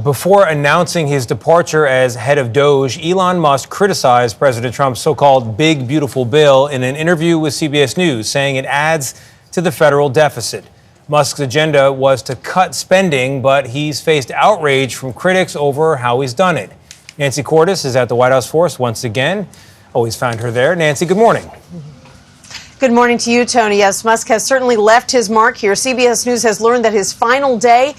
Before announcing his departure as head of DOGE, Elon Musk criticized President Trump's so-called Big Beautiful Bill in an interview with CBS News, saying it adds to the federal deficit. Musk's agenda was to cut spending, but he's faced outrage from critics over how he's done it. Nancy Cordes is at the White House for us once again. Always find her there. Nancy, good morning. Good morning to you, Tony. Yes, Musk has certainly left his mark here. CBS News has learned that his final day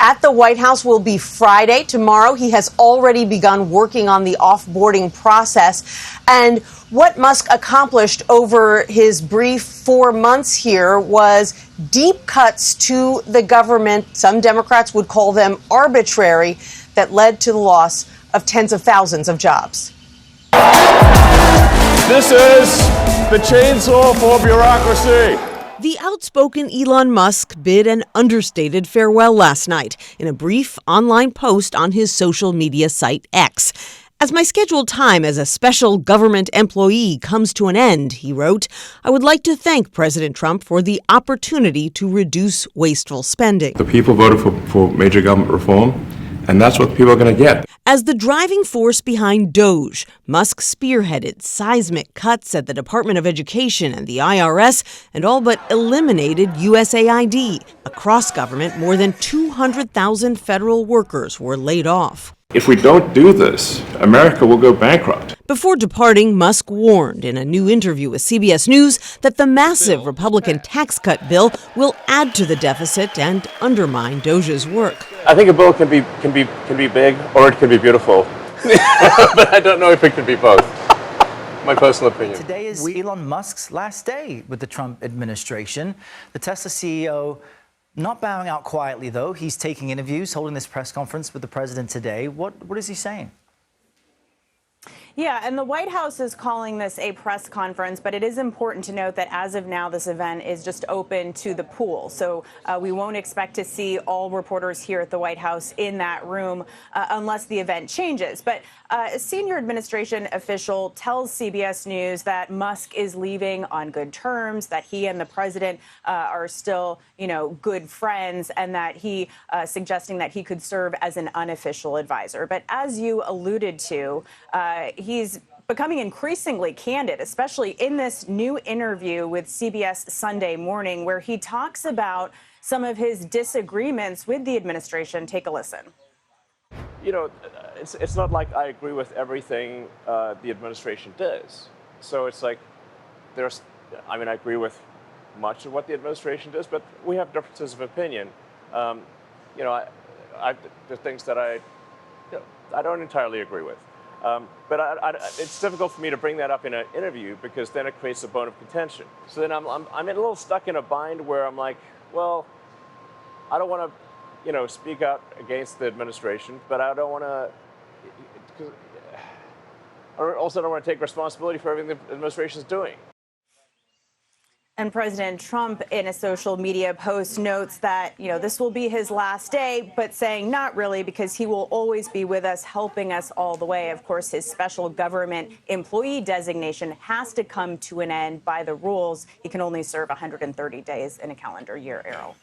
at the White House will be Friday. Tomorrow, he has already begun working on the offboarding process. And what Musk accomplished over his brief 4 months here was deep cuts to the government. Some Democrats would call them arbitrary, that led to the loss of tens of thousands of jobs. This is the chainsaw for bureaucracy. The outspoken Elon Musk bid an understated farewell last night in a brief online post on his social media site X. As my scheduled time as a special government employee comes to an end, he wrote, I would like to thank President Trump for the opportunity to reduce wasteful spending. The people voted for major government reform, and that's what people are going to get. As the driving force behind DOGE, Musk spearheaded seismic cuts at the Department of Education and the IRS and all but eliminated USAID. Across government, more than 200,000 federal workers were laid off. If we don't do this, America will go bankrupt. Before departing, Musk warned in a new interview with CBS News that the massive Republican tax cut bill will add to the deficit and undermine DOGE's work. I think a bill can be big or it can be beautiful, but I don't know if it can be both. My personal opinion. Today is Elon Musk's last day with the Trump administration. The Tesla CEO not bowing out quietly, though. He's taking interviews, holding this press conference with the president today. What is he saying? Yeah, and the White House is calling this a press conference, but it is important to note that as of now, this event is just open to the pool. So we won't expect to see all reporters here at the White House in that room unless the event changes. But a senior administration official tells CBS News that Musk is leaving on good terms, that he and the president are still, good friends, and that he suggesting that he could serve as an unofficial advisor. But as you alluded to, he's becoming increasingly candid, especially in this new interview with CBS Sunday Morning, where he talks about some of his disagreements with the administration. Take a listen. It's not like I agree with everything the administration does. So it's like I agree with much of what the administration does, but we have differences of opinion. There are things that I don't entirely agree with. But it's difficult for me to bring that up in an interview because then it creates a bone of contention. So then I'm a little stuck in a bind where I'm like, well, I don't want to, speak out against the administration, but I don't want to. I also don't want to take responsibility for everything the administration is doing. And President Trump, in a social media post, notes that, this will be his last day, but saying not really, because he will always be with us, helping us all the way. Of course, his special government employee designation has to come to an end by the rules. He can only serve 130 days in a calendar year, Errol.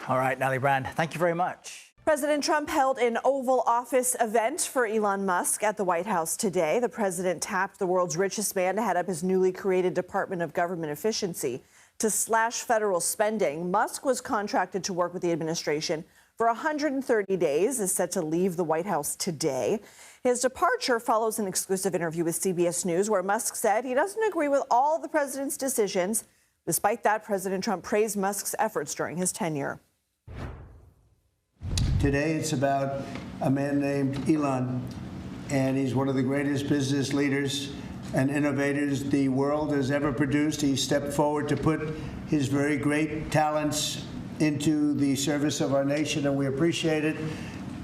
All right, Natalie Brand, thank you very much. President Trump held an Oval Office event for Elon Musk at the White House today. The president tapped the world's richest man to head up his newly created Department of Government Efficiency to slash federal spending. Musk was contracted to work with the administration for 130 days, is set to leave the White House today. His departure follows an exclusive interview with CBS News where Musk said he doesn't agree with all the president's decisions. Despite that, President Trump praised Musk's efforts during his tenure. Today it's about a man named Elon, and he's one of the greatest business leaders and innovators the world has ever produced. He stepped forward to put his very great talents into the service of our nation, and we appreciate it.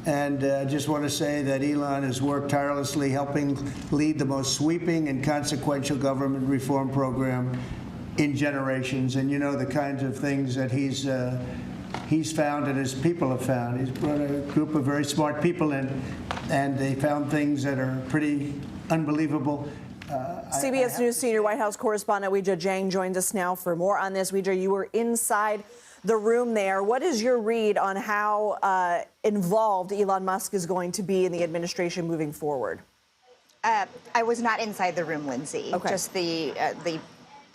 And I just want to say that Elon has worked tirelessly helping lead the most sweeping and consequential government reform program in generations. And the kinds of things that he's found and his people have found. He's brought a group of very smart people in, and they found things that are pretty unbelievable. CBS News senior White House correspondent Weijia Jiang joins us now for more on this. Weijia, you were inside the room there. What is your read on how involved Elon Musk is going to be in the administration moving forward? I was not inside the room, Lindsay. Okay. Just the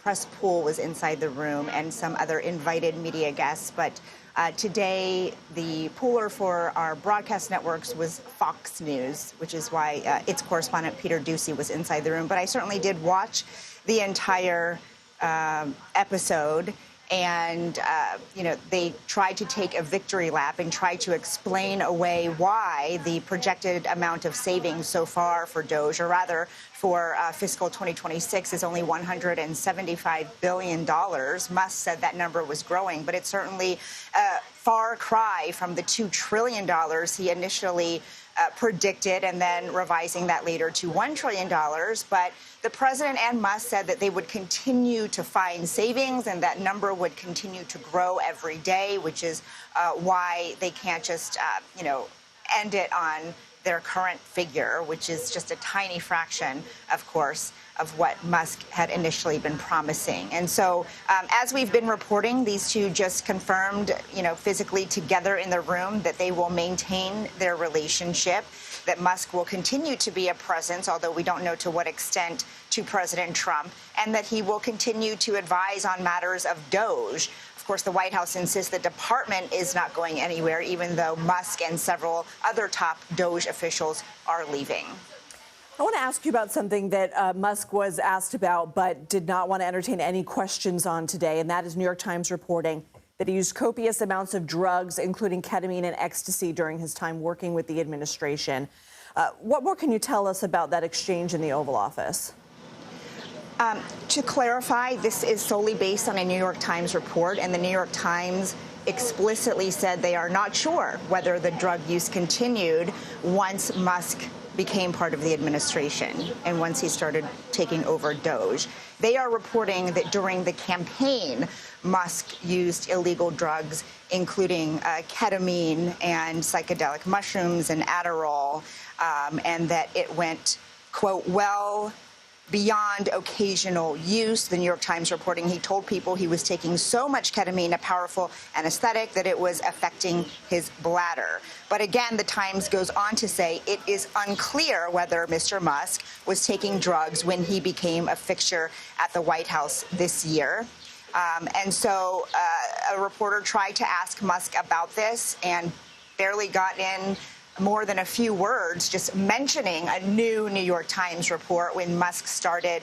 press pool was inside the room and some other invited media guests. But today, the pooler for our broadcast networks was Fox News, which is why its correspondent Peter Ducey was inside the room. But I certainly did watch the entire episode. And, they tried to take a victory lap and try to explain away why the projected amount of savings so far for DOGE, or rather for fiscal 2026, is only $175 billion. Musk said that number was growing, but it's certainly a far cry from the $2 trillion he initially predicted, and then revising that later to $1 trillion. But the president and Musk said that they would continue to find savings and that number would continue to grow every day, which is why they can't just, end it on their current figure, which is just a tiny fraction, of course, of what Musk had initially been promising. And so as we've been reporting, these two just confirmed, physically together in the room that they will maintain their relationship, that Musk will continue to be a presence, although we don't know to what extent, to President Trump, and that he will continue to advise on matters of DOGE. Of course, the White House insists the department is not going anywhere, even though Musk and several other top DOGE officials are leaving. I want to ask you about something that Musk was asked about but did not want to entertain any questions on today, and that is New York Times reporting that he used copious amounts of drugs, including ketamine and ecstasy, during his time working with the administration. What more can you tell us about that exchange in the Oval Office? To clarify, this is solely based on a New York Times report, and the New York Times explicitly said they are not sure whether the drug use continued once Musk became part of the administration and once he started taking over DOGE. They are reporting that during the campaign, Musk used illegal drugs, including ketamine and psychedelic mushrooms and Adderall, and that it went, quote, well beyond occasional use. The New York Times reporting he told people he was taking so much ketamine, a powerful anesthetic, that it was affecting his bladder. But again, the Times goes on to say it is unclear whether Mr. Musk was taking drugs when he became a fixture at the White House this year. And so a reporter tried to ask Musk about this and barely got in more than a few words, just mentioning a new New York Times report when Musk started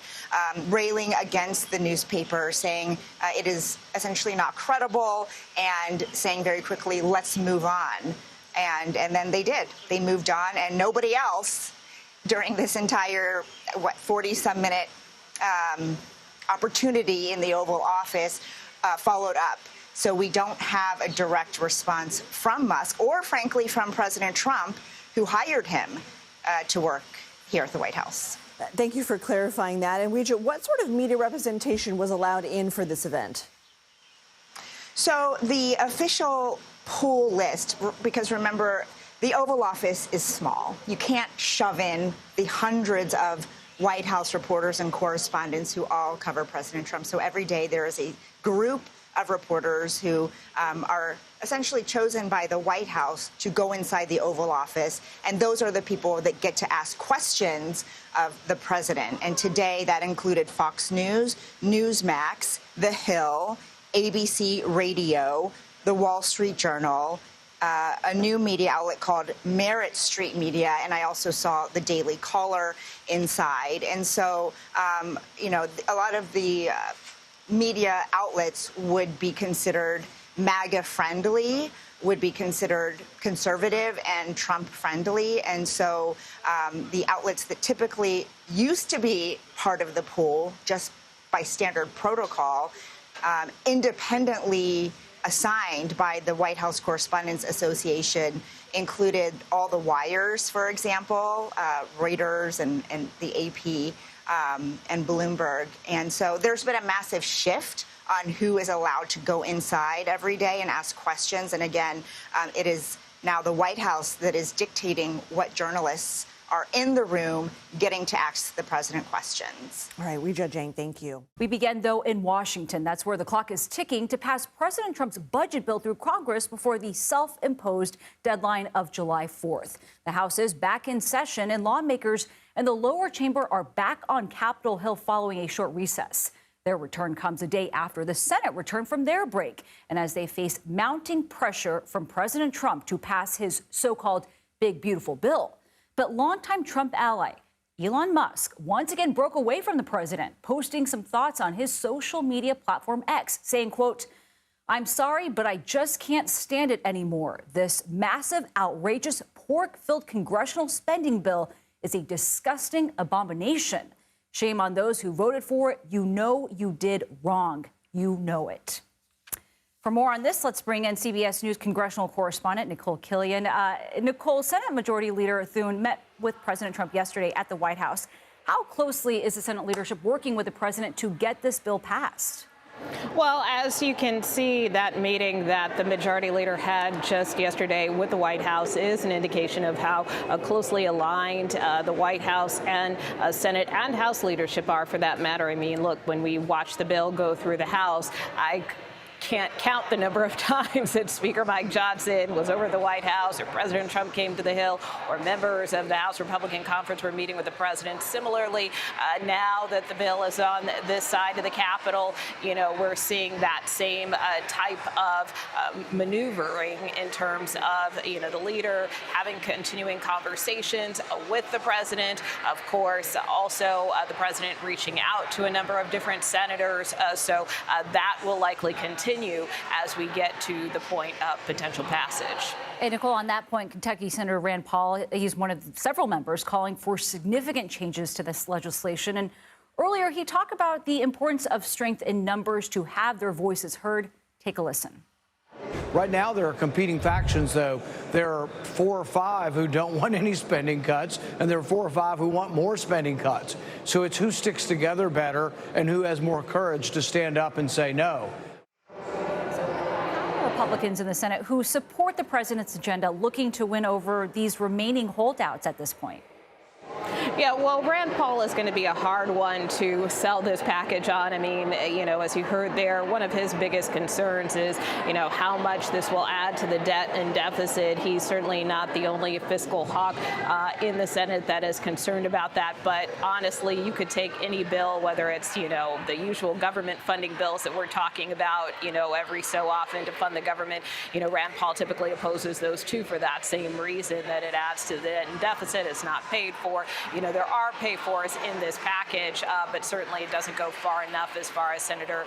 railing against the newspaper, saying it is essentially not credible, and saying very quickly, let's move on. And then they did. They moved on, and nobody else during this entire, 40-some minute opportunity in the Oval Office followed up. So we don't have a direct response from Musk or, frankly, from President Trump, who hired him to work here at the White House. Thank you for clarifying that. And Weijia, what sort of media representation was allowed in for this event? So the official pool list, because remember, the Oval Office is small. You can't shove in the hundreds of White House reporters and correspondents who all cover President Trump. So every day there is a group of reporters who are essentially chosen by the White House to go inside the Oval Office. And those are the people that get to ask questions of the president. And today that included Fox News, Newsmax, The Hill, ABC Radio, The Wall Street Journal, a new media outlet called Merit Street Media, and I also saw the Daily Caller inside. And so, a lot of the media outlets would be considered MAGA-friendly, would be considered conservative and Trump-friendly. And so the outlets that typically used to be part of the pool, just by standard protocol, independently assigned by the White House Correspondents Association, included all the wires, for example, Reuters and the AP, and Bloomberg. And so there's been a massive shift on who is allowed to go inside every day and ask questions. And again, it is now the White House that is dictating what journalists are in the room getting to ask the president questions. All right, Weijia Jiang, thank you. We begin, though, in Washington. That's where the clock is ticking to pass President Trump's budget bill through Congress before the self-imposed deadline of July 4th. The House is back in session, and lawmakers in the lower chamber are back on Capitol Hill following a short recess. Their return comes a day after the Senate returned from their break, and as they face mounting pressure from President Trump to pass his so-called big, beautiful bill. But longtime Trump ally Elon Musk once again broke away from the president, posting some thoughts on his social media platform X, saying, quote, "I'm sorry, but I just can't stand it anymore. This massive, outrageous, pork-filled congressional spending bill is a disgusting abomination. Shame on those who voted for it. You know you did wrong. You know it." For more on this, let's bring in CBS News congressional correspondent Nicole Killian. Nicole, Senate Majority Leader Thune met with President Trump yesterday at the White House. How closely is the Senate leadership working with the president to get this bill passed? Well, as you can see, that meeting that the majority leader had just yesterday with the White House is an indication of how closely aligned the White House and Senate and House leadership are, for that matter. I mean, look, when we watch the bill go through the House, I can't count the number of times that Speaker Mike Johnson was over at the White House, or President Trump came to the Hill, or members of the House Republican Conference were meeting with the president. Similarly, now that the bill is on this side of the Capitol, you know, we're seeing that same type of maneuvering in terms of, you know, the leader having continuing conversations with the president. Of course, also the president reaching out to a number of different senators. So that will likely continue as we get to the point of potential passage. Hey, Nicole, on that point, Kentucky Senator Rand Paul, he's one of several members calling for significant changes to this legislation. And earlier, he talked about the importance of strength in numbers to have their voices heard. Take a listen. Right now, there are competing factions, though. There are 4 or 5 who don't want any spending cuts, and there are 4 or 5 who want more spending cuts. So it's who sticks together better and who has more courage to stand up and say no. Republicans in the Senate who support the president's agenda looking to win over these remaining holdouts at this point. Yeah, well, Rand Paul is going to be a hard one to sell this package on. I mean, you know, as you heard there, one of his biggest concerns is, you know, how much this will add to the debt and deficit. He's certainly not the only fiscal hawk in the Senate that is concerned about that. But honestly, you could take any bill, whether it's, you know, the usual government funding bills that we're talking about, you know, every so often to fund the government. You know, Rand Paul typically opposes those too for that same reason, that it adds to the debt and deficit. It's not paid for. You know, there are pay-fors in this package, but certainly it doesn't go far enough as far as Senator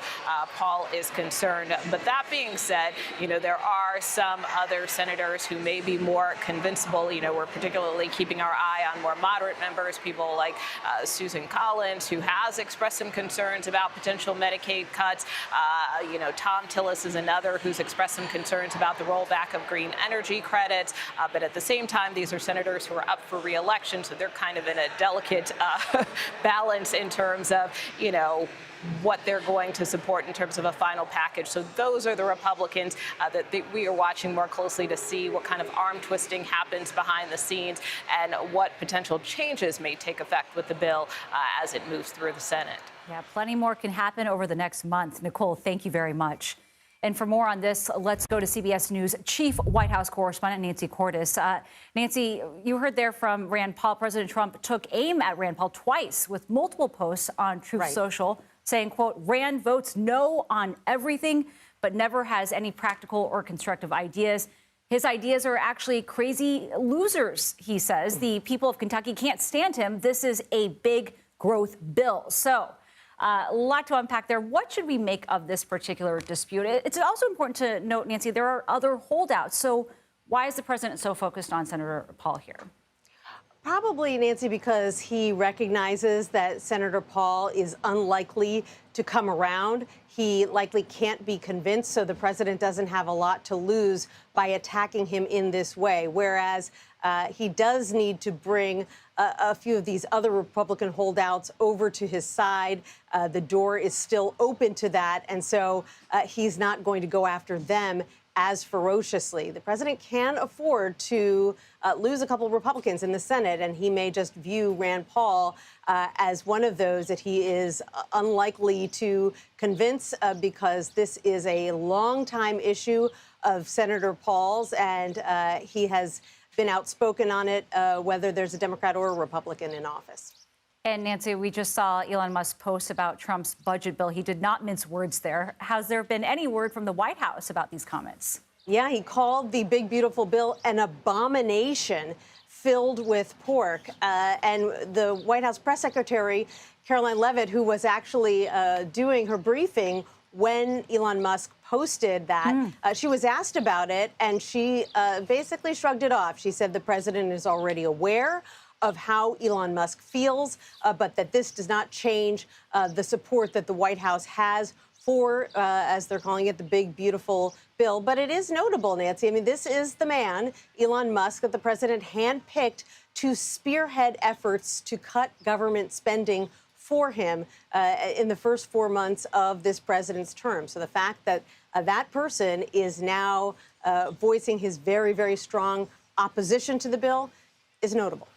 Paul is concerned. But that being said, you know, there are some other senators who may be more convincible. You know, we're particularly keeping our eye on more moderate members, people like Susan Collins, who has expressed some concerns about potential Medicaid cuts. You know, Tom Tillis is another who's expressed some concerns about the rollback of green energy credits. But at the same time, these are senators who are up for re-election, so they're kind of in a delicate balance in terms of, you know, what they're going to support in terms of a final package. So those are the Republicans that we are watching more closely to see what kind of arm twisting happens behind the scenes and what potential changes may take effect with the bill as it moves through the Senate. Yeah, plenty more can happen over the next month. Nicole, thank you very much. And for more on this, let's go to CBS News Chief White House Correspondent Nancy Cordes. Nancy, you heard there from Rand Paul. President Trump took aim at Rand Paul twice with multiple posts on Truth Social saying, quote, Rand votes no on everything, but never has any practical or constructive ideas. His ideas are actually crazy losers, he says. The people of Kentucky can't stand him. This is a big growth bill. So a lot to unpack there. What should we make of this particular dispute? It's also important to note, Nancy, there are other holdouts. So why is the president so focused on Senator Paul here? Probably, Nancy, because he recognizes that Senator Paul is unlikely to come around. He likely can't be convinced, so the president doesn't have a lot to lose by attacking him in this way, whereas he does need to bring a few of these other Republican holdouts over to his side. The door is still open to that, and so he's not going to go after them as ferociously. The president can afford to lose a couple of Republicans in the Senate, and he may just view Rand Paul as one of those that he is unlikely to convince because this is a long-time issue of Senator Paul's, and he has been outspoken on it, whether there's a Democrat or a Republican in office. And Nancy, we just saw Elon Musk post about Trump's budget bill. He did not mince words there. Has there been any word from the White House about these comments? Yeah, he called the big, beautiful bill an abomination filled with pork. And the White House press secretary, Caroline Leavitt, who was actually doing her briefing when Elon Musk posted that, she was asked about it, and she basically shrugged it off. She said the president is already aware of how Elon Musk feels, but that this does not change the support that the White House has for, as they're calling it, the big, beautiful bill. But it is notable, Nancy. I mean, this is the man, Elon Musk, that the president handpicked to spearhead efforts to cut government spending for him in the first 4 months of this president's term. So the fact that that person is now voicing his very, very strong opposition to the bill is notable.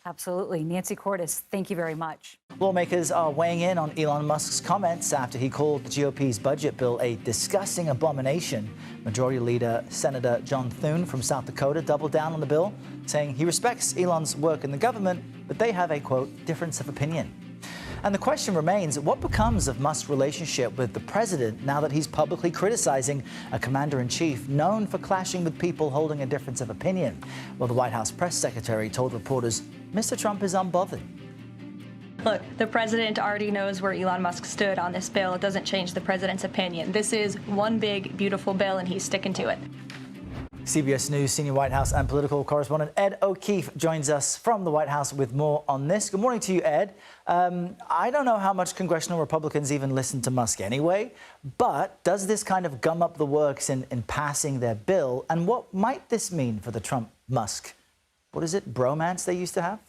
Absolutely. Nancy Cordes, thank you very much. Lawmakers are weighing in on Elon Musk's comments after he called the GOP's budget bill a disgusting abomination. Majority Leader Senator John Thune from South Dakota doubled down on the bill, saying he respects Elon's work in the government, but they have a, quote, difference of opinion. And the question remains, what becomes of Musk's relationship with the president now that he's publicly criticizing a commander-in-chief known for clashing with people holding a difference of opinion? Well, the White House press secretary told reporters Mr. Trump is unbothered. Look, the president already knows where Elon Musk stood on this bill. It doesn't change the president's opinion. This is one big, beautiful bill, and he's sticking to it. CBS News senior White House and political correspondent Ed O'Keefe joins us from the White House with more on this. Good morning to you, Ed. I don't know how much congressional Republicans even listen to Musk anyway, but does this kind of gum up the works in passing their bill? And what might this mean for the Trump-Musk, what is it, bromance they used to have?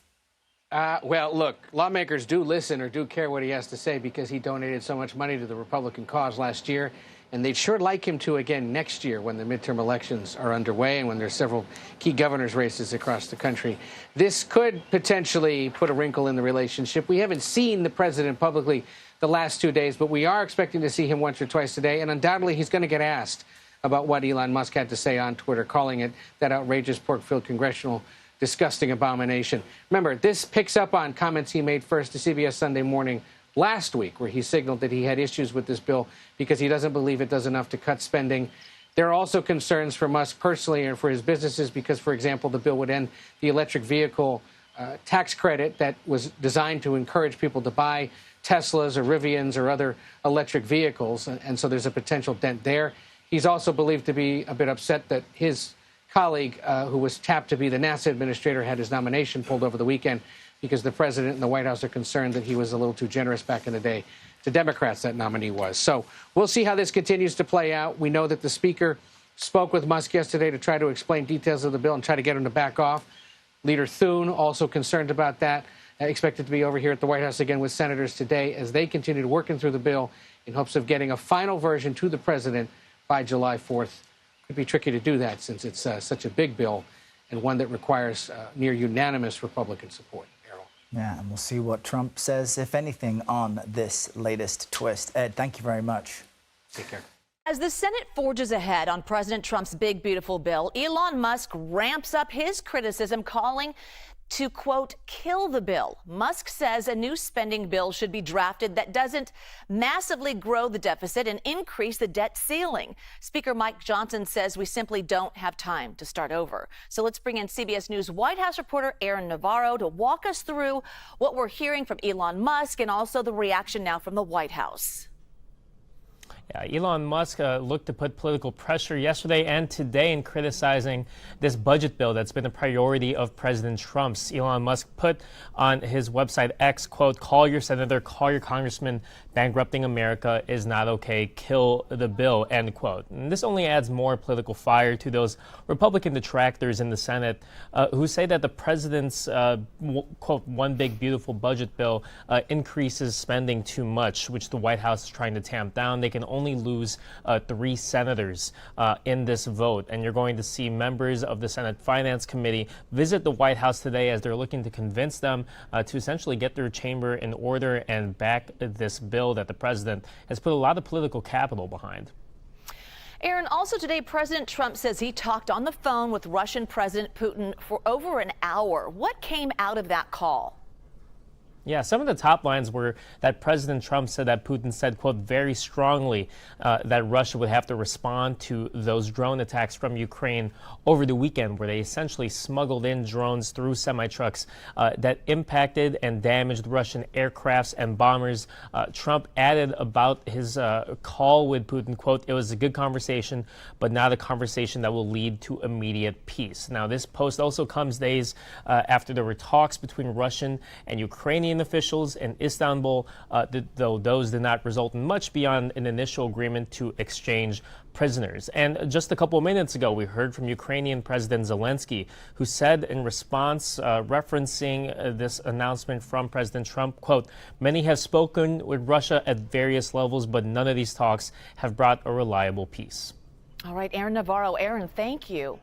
Well, look, lawmakers do listen or do care what he has to say because he donated so much money to the Republican cause last year. And they'd sure like him to again next year when the midterm elections are underway and when there's several key governor's races across the country. This could potentially put a wrinkle in the relationship. We haven't seen the president publicly the last 2 days, but we are expecting to see him once or twice a day. And undoubtedly, he's going to get asked about what Elon Musk had to say on Twitter, calling it that outrageous pork-filled congressional disgusting abomination. Remember, this picks up on comments he made first to CBS Sunday Morning last week, where he signaled that he had issues with this bill because he doesn't believe it does enough to cut spending. There are also concerns for Musk personally and for his businesses because, for example, the bill would end the electric vehicle tax credit that was designed to encourage people to buy Teslas or Rivians or other electric vehicles. And so there's a potential dent there. He's also believed to be a bit upset that his colleague, who was tapped to be the NASA administrator, had his nomination pulled over the weekend because the president and the White House are concerned that he was a little too generous back in the day to Democrats, that nominee was. So we'll see how this continues to play out. We know that the speaker spoke with Musk yesterday to try to explain details of the bill and try to get him to back off. Leader Thune also concerned about that, expected to be over here at the White House again with senators today as they continue to working through the bill in hopes of getting a final version to the president by July 4th. Could be tricky to do that since it's such a big bill and one that requires near unanimous Republican support. Yeah, and we'll see what Trump says, if anything, on this latest twist. Ed, thank you very much. Take care. As the Senate forges ahead on President Trump's big, beautiful bill, Elon Musk ramps up his criticism, calling to, quote, kill the bill. Musk says a new spending bill should be drafted that doesn't massively grow the deficit and increase the debt ceiling. Speaker Mike Johnson says we simply don't have time to start over. So let's bring in CBS News White House reporter Aaron Navarro to walk us through what we're hearing from Elon Musk and also the reaction now from the White House. Elon Musk looked to put political pressure yesterday and today in criticizing this budget bill that's been a priority of President Trump's. Elon Musk put on his website X, quote, call your senator, call your congressman, bankrupting America is not okay, kill the bill, end quote. And this only adds more political fire to those Republican detractors in the Senate who say that the president's, quote, one big beautiful budget bill increases spending too much, which the White House is trying to tamp down. They can only lose 3 senators in this vote. And you're going to see members of the Senate Finance Committee visit the White House today as they're looking to convince them to essentially get their chamber in order and back this bill that the president has put a lot of political capital behind. Aaron, also today, President Trump says he talked on the phone with Russian President Putin for over an hour. What came out of that call? Yeah, some of the top lines were that President Trump said that Putin said, quote, very strongly that Russia would have to respond to those drone attacks from Ukraine over the weekend, where they essentially smuggled in drones through semi-trucks that impacted and damaged Russian aircrafts and bombers. Trump added about his call with Putin, quote, it was a good conversation, but not a conversation that will lead to immediate peace. Now, this post also comes days after there were talks between Russian and Ukrainian officials in Istanbul, though those did not result in much beyond an initial agreement to exchange prisoners. And just a couple of minutes ago, we heard from Ukrainian President Zelensky, who said in response, referencing this announcement from President Trump, quote, many have spoken with Russia at various levels, but none of these talks have brought a reliable peace. All right, Aaron Navarro. Aaron, thank you.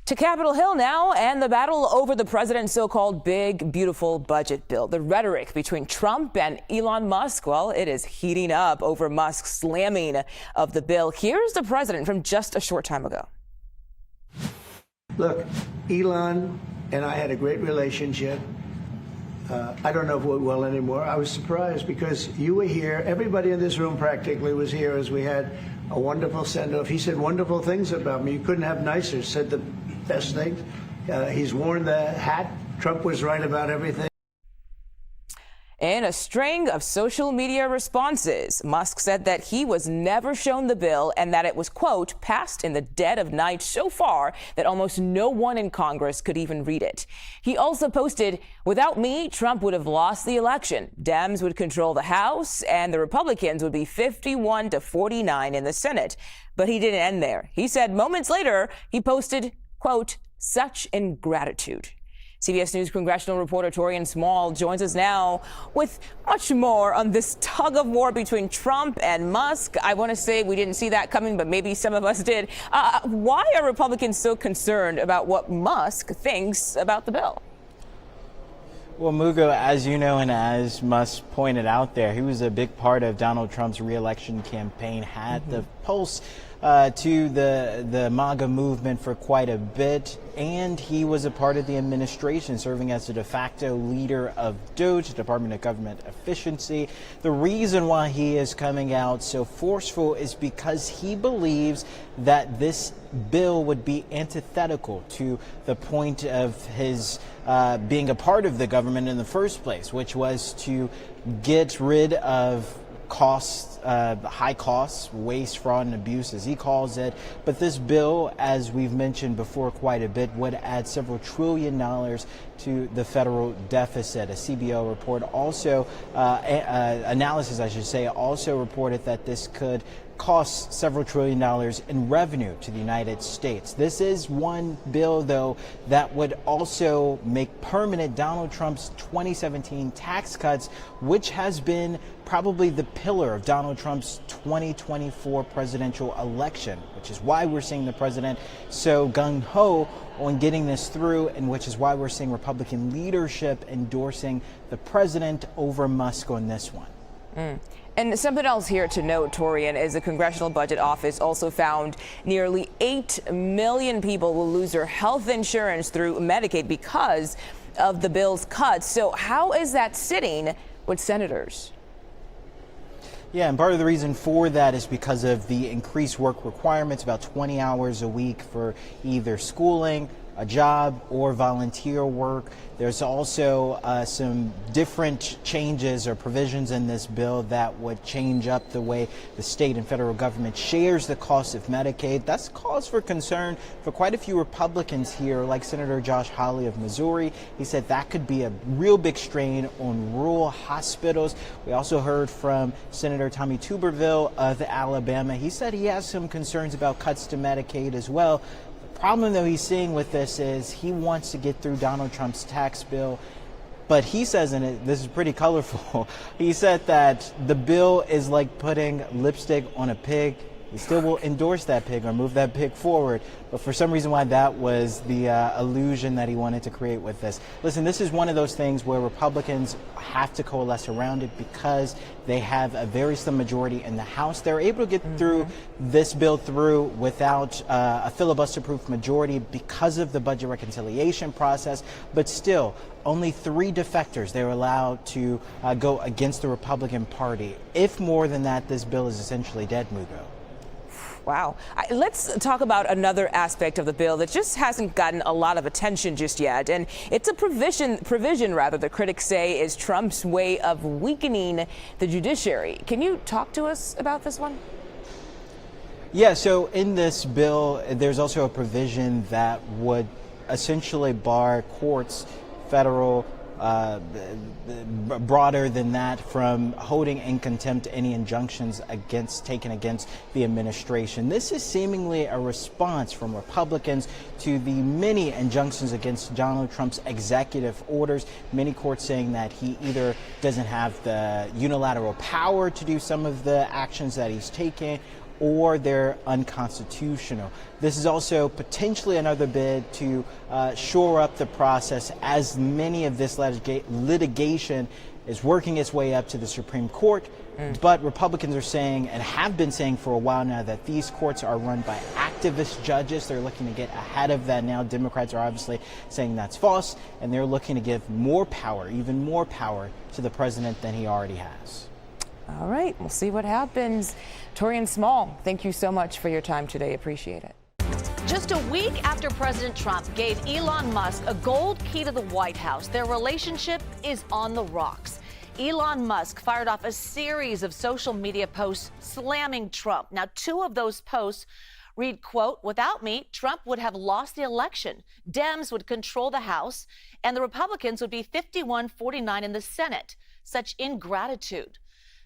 To Capitol Hill now, and the battle over the president's so-called big, beautiful budget bill. The rhetoric between Trump and Elon Musk, well, it is heating up over Musk's slamming of the bill. Here's the president from just a short time ago. Look, Elon and I had a great relationship. I don't know if we're well anymore. I was surprised because you were here. Everybody in this room practically was here as we had a wonderful send-off. He said wonderful things about me. You couldn't have nicer. Said the best things. He's worn the hat. Trump was right about everything. In a string of social media responses, Musk said that he was never shown the bill and that it was, quote, passed in the dead of night so far that almost no one in Congress could even read it. He also posted, without me, Trump would have lost the election. Dems would control the House and the Republicans would be 51 to 49 in the Senate. But he didn't end there. He said moments later, he posted, quote, such ingratitude. CBS News congressional reporter Torian Small joins us now with much more on this tug of war between Trump and Musk. I want to say we didn't see that coming, but maybe some of us did. Why are Republicans so concerned about what Musk thinks about the bill? Well, Mugo, as you know, and as Musk pointed out there, he was a big part of Donald Trump's re-election campaign, had the pulse to the MAGA movement for quite a bit, and he was a part of the administration, serving as the de facto leader of DOGE, the Department of Government Efficiency. The reason why he is coming out so forceful is because he believes that this bill would be antithetical to the point of his being a part of the government in the first place, which was to get rid of costs, high costs, waste, fraud, and abuse, as he calls it. But this bill, as we've mentioned before quite a bit, would add several $1 trillion to the federal deficit. A CBO report also, analysis, I should say, also reported that this could cost several $1 trillion in revenue to the United States. This is one bill, though, that would also make permanent Donald Trump's 2017 tax cuts, which has been probably the pillar of Donald Trump's 2024 presidential election, which is why we're seeing the president so gung-ho on getting this through, and which is why we're seeing Republican leadership endorsing the president over Musk on this one. And something else here to note, Torian, is the Congressional Budget Office also found nearly 8 million people will lose their health insurance through Medicaid because of the bill's cuts. So how is that sitting with senators? Yeah, and part of the reason for that is because of the increased work requirements, about 20 hours a week for either schooling, a job, or volunteer work. There's also some different changes or provisions in this bill that would change up the way the state and federal government shares the cost of Medicaid. That's cause for concern for quite a few Republicans here, like Senator Josh Hawley of Missouri. He said that could be a real big strain on rural hospitals. We also heard from Senator Tommy Tuberville of Alabama. He said he has some concerns about cuts to Medicaid as well. Problem, though, he's seeing with this is he wants to get through Donald Trump's tax bill But he says in it, this is pretty colorful, he said that the bill is like putting lipstick on a pig. He still will endorse that pig or move that pig forward. But for some reason why that was the illusion that he wanted to create with this. Listen, this is one of those things where Republicans have to coalesce around it because they have a very slim majority in the House. They're able to get through this bill through without a filibuster-proof majority because of the budget reconciliation process. But still, only 3 defectors they're allowed to go against the Republican Party. If more than that, this bill is essentially dead, Mugo. Wow. Let's talk about another aspect of the bill that just hasn't gotten a lot of attention just yet. And it's a provision that critics say is Trump's way of weakening the judiciary. Can you talk to us about this one? Yeah, so in this bill, there's also a provision that would essentially bar courts, federal, broader than that, from holding in contempt any injunctions taken against the administration. This is seemingly a response from Republicans to the many injunctions against Donald Trump's executive orders. Many courts saying that he either doesn't have the unilateral power to do some of the actions that he's taking, or they're unconstitutional. This is also potentially another bid to shore up the process, as many of this litigation is working its way up to the Supreme Court. But Republicans are saying, and have been saying for a while now, that these courts are run by activist judges. They're looking to get ahead of that now. Democrats are obviously saying that's false, and they're looking to give more power, even more power, to the president than he already has. All right, we'll see what happens. Torian Small, thank you so much for your time today. Appreciate it. Just a week after President Trump gave Elon Musk a gold key to the White House, their relationship is on the rocks. Elon Musk fired off a series of social media posts slamming Trump. Now, 2 of those posts read, quote, "Without me, Trump would have lost the election. Dems would control the House, and the Republicans would be 51-49 in the Senate. Such ingratitude."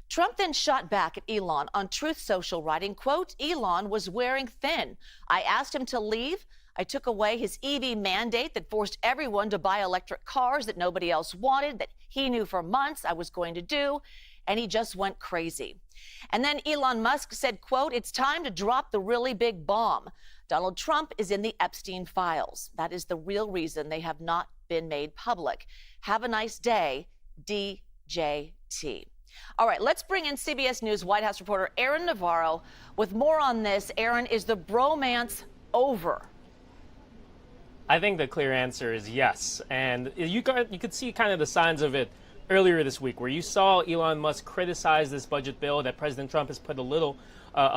Trump then shot back at Elon on Truth Social, writing, quote, "Elon was wearing thin. I asked him to leave. I took away his EV mandate that forced everyone to buy electric cars that nobody else wanted, that he knew for months I was going to do, and he just went crazy." And then Elon Musk said, quote, "It's time to drop the really big bomb. Donald Trump is in the Epstein files. That is the real reason they have not been made public. Have a nice day, DJT." All right, let's bring in CBS News White House reporter Aaron Navarro with more on this. Aaron, is the bromance over? I think the clear answer is yes. And you could see kind of the signs of it earlier this week, where you saw Elon Musk criticize this budget bill that President Trump has put a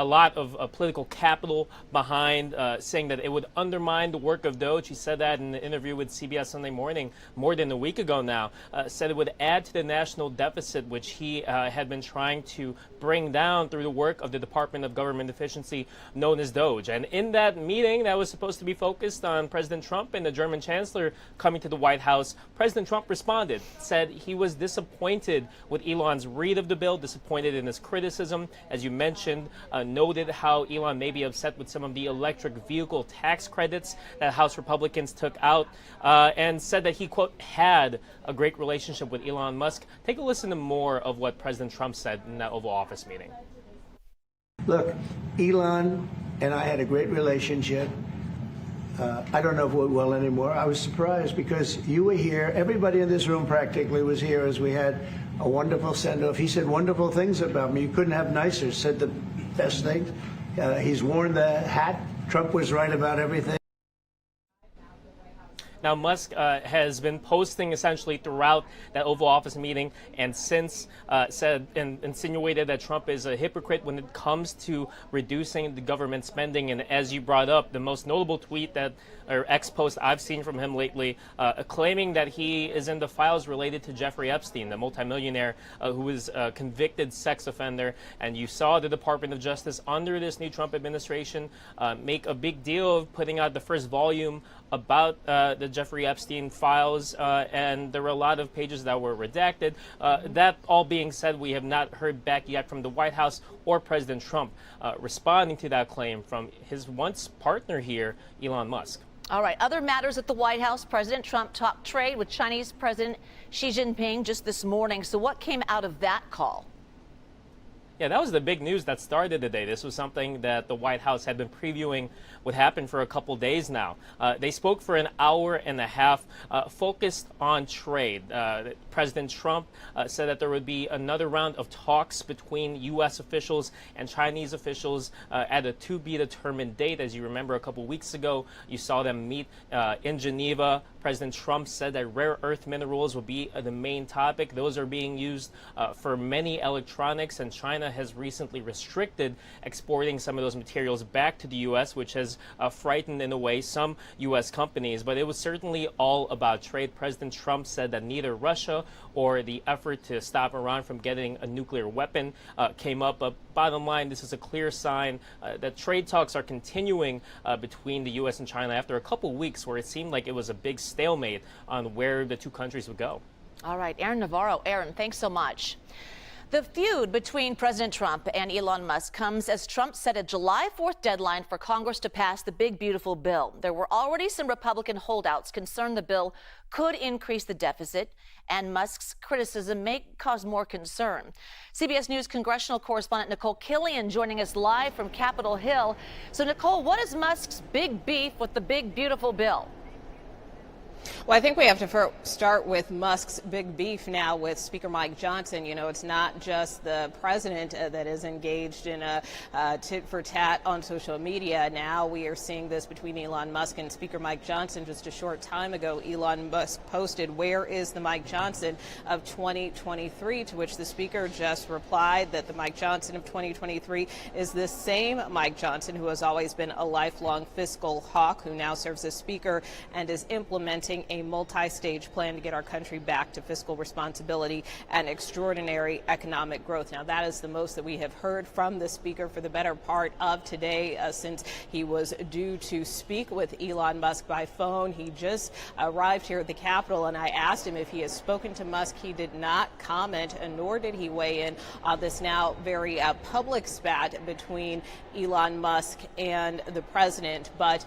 lot of political capital behind, saying that it would undermine the work of DOGE. He said that in an interview with CBS Sunday Morning more than a week ago now. Said it would add to the national deficit, which he had been trying to bring down through the work of the Department of Government Efficiency, known as DOGE. And in that meeting that was supposed to be focused on President Trump and the German Chancellor coming to the White House, President Trump responded, said he was disappointed with Elon's read of the bill, disappointed in his criticism, as you mentioned, noted how Elon may be upset with some of the electric vehicle tax credits that House Republicans took out, and said that he, quote, had a great relationship with Elon Musk. Take a listen to more of what President Trump said in that Oval Office meeting. Look, Elon and I had a great relationship. I don't know if it went well anymore. I was surprised because you were here. Everybody in this room practically was here as we had a wonderful send-off. He said wonderful things about me. You couldn't have nicer. Said the best things. He's worn the hat. Trump was right about everything. Now, Musk has been posting essentially throughout that Oval Office meeting, and since said and insinuated that Trump is a hypocrite when it comes to reducing the government spending. And as you brought up, the most notable tweet or X post I've seen from him lately, claiming that he is in the files related to Jeffrey Epstein, the multimillionaire who was a convicted sex offender. And you saw the Department of Justice under this new Trump administration make a big deal of putting out the first volume about the Jeffrey Epstein files, and there were a lot of pages that were redacted. That all being said, we have not heard back yet from the White House or President Trump responding to that claim from his once partner here, Elon Musk. All right, other matters at the White House. President Trump talked trade with Chinese President Xi Jinping just this morning. So what came out of that call? Yeah, that was the big news that started the day. This was something that the White House had been previewing would happen for a couple days now. They spoke for an hour and a half, focused on trade. President Trump said that there would be another round of talks between U.S. officials and Chinese officials at a to-be-determined date. As you remember, a couple weeks ago, you saw them meet in Geneva. President Trump said that rare earth minerals will be the main topic. Those are being used for many electronics, and China has recently restricted exporting some of those materials back to the U.S., which has frightened, in a way, some U.S. companies. But it was certainly all about trade. President Trump said that neither Russia or the effort to stop Iran from getting a nuclear weapon came up. But bottom line, this is a clear sign that trade talks are continuing between the U.S. and China after a couple weeks where it seemed like it was a big stalemate on where the two countries would go. All right, Aaron Navarro. Aaron, thanks so much. The feud between President Trump and Elon Musk comes as Trump set a July 4th deadline for Congress to pass the big, beautiful bill. There were already some Republican holdouts concerned the bill could increase the deficit, and Musk's criticism may cause more concern. CBS News congressional correspondent Nicole Killian joining us live from Capitol Hill. So, Nicole, what is Musk's big beef with the big, beautiful bill? Well, I think we have to start with Musk's big beef now with Speaker Mike Johnson. You know, it's not just the president that is engaged in a tit for tat on social media. Now we are seeing this between Elon Musk and Speaker Mike Johnson. Just a short time ago, Elon Musk posted, "Where is the Mike Johnson of 2023?" To which the speaker just replied that the Mike Johnson of 2023 is the same Mike Johnson who has always been a lifelong fiscal hawk, who now serves as speaker and is implementing a multi-stage plan to get our country back to fiscal responsibility and extraordinary economic growth. Now, that is the most that we have heard from the speaker for the better part of today, since he was due to speak with Elon Musk by phone. He just arrived here at the Capitol, and I asked him if he has spoken to Musk. He did not comment, nor did he weigh in on this now very public spat between Elon Musk and the president. But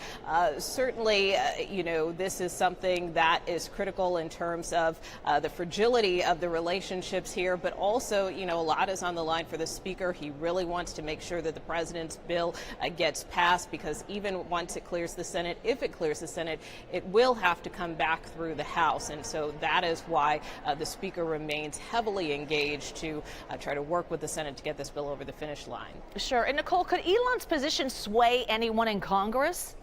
certainly, you know, this is something that is critical in terms of the fragility of the relationships here, but also, you know, a lot is on the line for the speaker. He really wants to make sure that the president's bill gets passed, because even once it clears the Senate, if it clears the Senate, it will have to come back through the House. And so that is why the speaker remains heavily engaged to try to work with the Senate to get this bill over the finish line. Sure. And Nicole, could Elon's position sway anyone in Congress?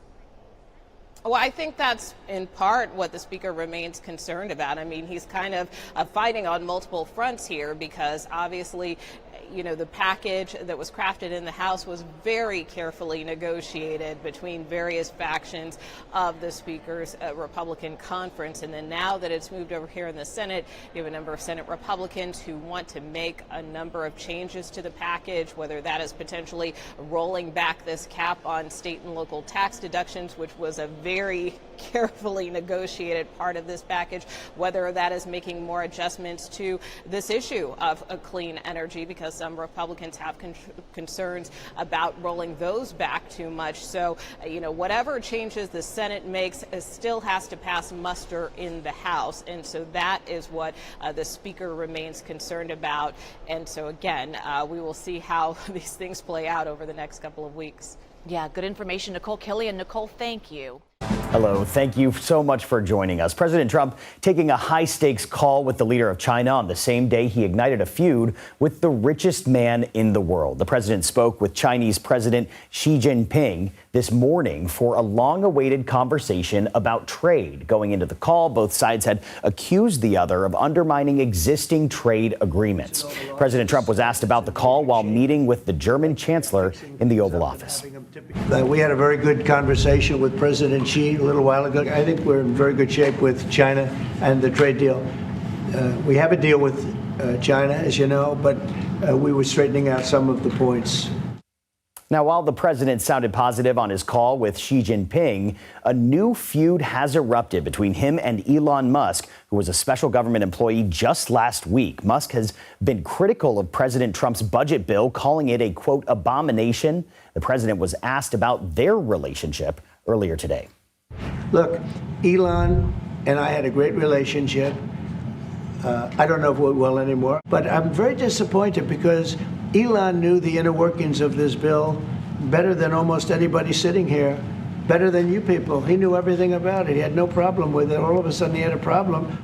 Well, I think that's in part what the speaker remains concerned about. I mean, he's kind of fighting on multiple fronts here, because obviously, you know, the package that was crafted in the House was very carefully negotiated between various factions of the speaker's Republican conference. And then now that it's moved over here in the Senate, you have a number of Senate Republicans who want to make a number of changes to the package, whether that is potentially rolling back this cap on state and local tax deductions, which was a very carefully negotiated part of this package, whether that is making more adjustments to this issue of clean energy, because some Republicans have concerns about rolling those back too much. So, you know, whatever changes the Senate makes still has to pass muster in the House. And so that is what the speaker remains concerned about. And so, again, we will see how these things play out over the next couple of weeks. Yeah, good information. Nicole Killian. Nicole, thank you. Hello, thank you so much for joining us. President Trump taking a high-stakes call with the leader of China on the same day he ignited a feud with the richest man in the world. The president spoke with Chinese President Xi Jinping this morning for a long-awaited conversation about trade. Going into the call, both sides had accused the other of undermining existing trade agreements. President Trump was asked about the call while meeting with the German chancellor in the Oval Office. We had a very good conversation with President Xi a little while ago. I think we're in very good shape with China and the trade deal. We have a deal with China, as you know, but we were straightening out some of the points. Now, while the president sounded positive on his call with Xi Jinping, a new feud has erupted between him and Elon Musk, who was a special government employee just last week. Musk has been critical of President Trump's budget bill, calling it a, quote, abomination. The president was asked about their relationship earlier today. Look, Elon and I had a great relationship. I don't know if we're well anymore, but I'm very disappointed because Elon knew the inner workings of this bill better than almost anybody sitting here, better than you people. He knew everything about it. He had no problem with it. All of a sudden, he had a problem.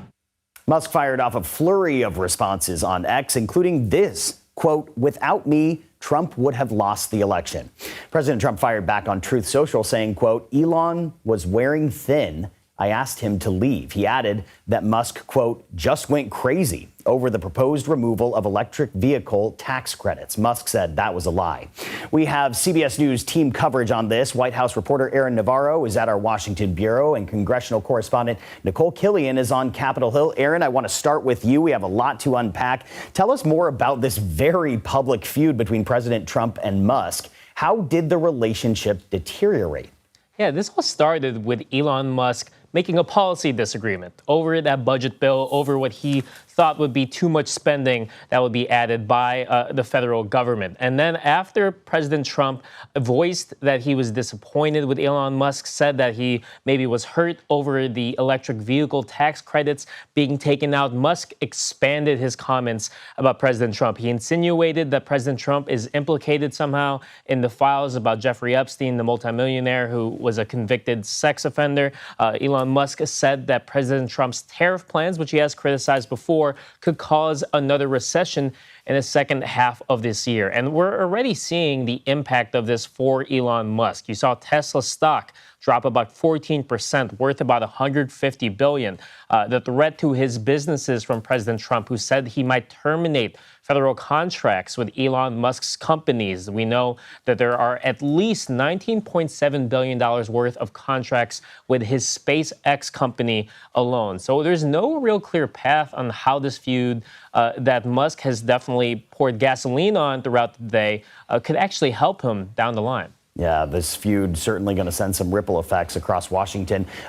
Musk fired off a flurry of responses on X, including this, quote, "Without me, Trump would have lost the election." President Trump fired back on Truth Social saying, quote, "Elon was wearing thin. I asked him to leave." He added that Musk, quote, "just went crazy over the proposed removal of electric vehicle tax credits." Musk said that was a lie. We have CBS News team coverage on this. White House reporter Aaron Navarro is at our Washington bureau, and congressional correspondent Nicole Killian is on Capitol Hill. Aaron, I want to start with you. We have a lot to unpack. Tell us more about this very public feud between President Trump and Musk. How did the relationship deteriorate? Yeah, this all started with Elon Musk making a policy disagreement over that budget bill, over what he thought would be too much spending that would be added by the federal government. And then after President Trump voiced that he was disappointed with Elon Musk, said that he maybe was hurt over the electric vehicle tax credits being taken out, Musk expanded his comments about President Trump. He insinuated that President Trump is implicated somehow in the files about Jeffrey Epstein, the multimillionaire who was a convicted sex offender. Elon Musk said that President Trump's tariff plans, which he has criticized before, could cause another recession in the second half of this year. And we're already seeing the impact of this for Elon Musk. You saw Tesla stock drop about 14%, worth about $150 billion. The threat to his businesses from President Trump, who said he might terminate federal contracts with Elon Musk's companies. We know that there are at least $19.7 billion worth of contracts with his SpaceX company alone. So there's no real clear path on how this feud that Musk has definitely poured gasoline on throughout the day could actually help him down the line. Yeah, this feud certainly going to send some ripple effects across Washington.